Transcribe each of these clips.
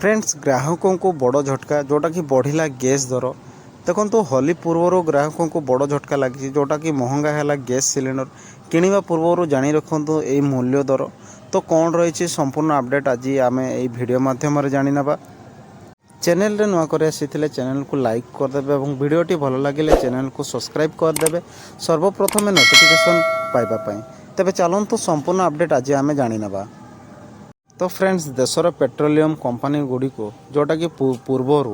Friends ग्राहकों को बड़ झटका जोटा कि बढ़िला गैस दर देखो तो होली पूर्वर ग्राहकों को बड़ झटका लगी जोटा कि महंगा है गैस सिलिंडर किणवा पूर्व जाणी रखु ये मूल्य दर तो कौन रही संपूर्ण अपडेट आज आम ये वीडियो माध्यम जाणीना चैनल रे नुआ कर चैनल को लाइक करदे और वीडियोटी भल लगे चैनल को सब्सक्राइब करदे सर्वप्रथम नोटिफिकेशन पाइबापी तेरे चलतु संपूर्ण अपडेट आज आम जाणीना। तो फ्रेंड्स देशर पेट्रोलियम कंपनी गुड़िक जोटा कि पूर्वर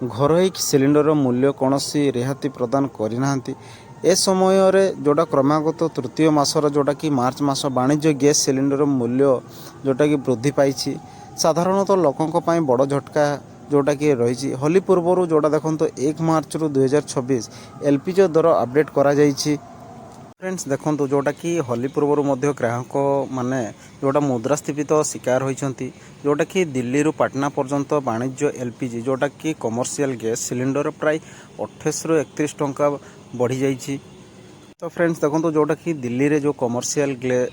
घरोई सिलिंडर मूल्य कौन रिहाती प्रदान करना ए समय रे जोटा क्रमागत तृतीय मासर जोटा कि मार्च मास वाणिज्य गैस सिलिंडर मूल्य जोटा कि वृद्धि पाई साधारणतः लोकों बड़ झटका जोटा कि रही होली पूर्वर जोटा देखो 1 मार्च 2026 एलपीजी दर अपडेट करा जाइछि। फ्रेंड्स देखो जोटा कि होली पूर्वर ग्राहक माने जोटा मुद्रास्फीत शिकार होती जोटा कि दिल्ली रु पाटना पर्यंत वाणिज्य एलपीजी जोटा कि कमर्शियल गैस सिलिंडर प्राय 28 रु 31 टंका बढ़ी जाइछि। तो फ्रेंड्स देखो जोटा कि दिल्ली रे जो कमर्शियल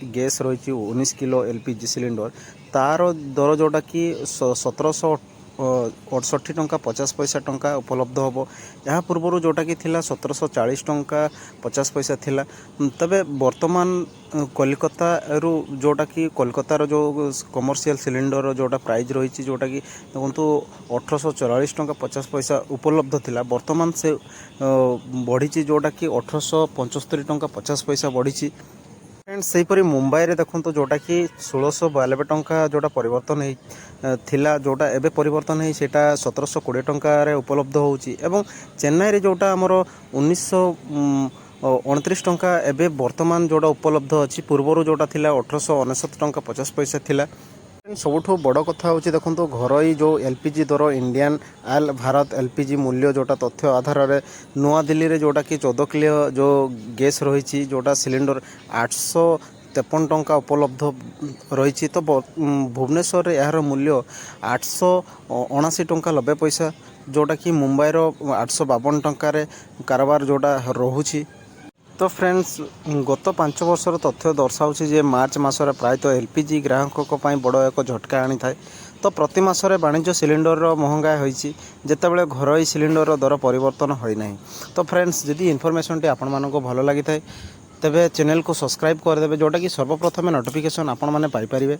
गैस रही 19 किलो एलपीजी सिलिंडर तार दर जोटा कि 1768 टंका 50 पैसा टंका उपलब्ध हम यहाँ पूर्व जोटा कि थिला 1740 टंका 50 पैसा थिला तबे वर्तमान कोलकाता रु जोटा कि कोलकातार जो कमर्शियल सिलिंडर जोटा प्राइस रही जोटा कि देखो 1844 टंका 50 पैसा उपलब्ध थिला वर्तमान से बढ़ी जोटा कि 1875 टंका 50 पैसा बढ़ी। फ्रेंड्स सेहीपरि मुंबई रे देखो जोटा कि 1692 टंका जोटा परिवर्तन थिला जोटा एबे परिवर्तन है सेटा 1720 टंका रे उपलब्ध होउची एवं चेन्नई रे जोटा हमर 1929 टंका एबे वर्तमान जोटा उपलब्ध अछि पूर्वरु जोटा थिला 1869 टंका 50 पैसा थिला। सबुठ बड़ कथा हूँ देखो घरोई जो एलपीजी दर इंडियन ऑयल भारत एलपीजी मूल्य जोटा तथ्य आधार में नुआ दिल्ली रे जोटा कि 14 किलो जो गैस रही जोटा सिलिंडर 853 टंका उपलब्ध रही तो भुवनेश्वर यार मूल्य 879 टंका 90 पैसा जोटा कि मुंबईर 852 टंकार कारबार जोटा रोची। तो फ्रेंड्स गत 5 वर्षर तथ्य दर्शाऊँ जे मार्च मसरे प्रायतः एलपीजी ग्राहकों बड़ एक झटका आनी थाए तो प्रति मासरे वाणिज्य सिलिंडर महंगा होती जितेबाला घरोई सिलिंडर दर परिवर्तन होना। तो फ्रेंड्स जदि इनफॉरमेशन टी आपण मानक भल लगी थाए तेबे चैनल को सब्सक्राइब करदे जोटा कि सर्वप्रथम नोटिफिकेशन आपण मैंने पाइपर।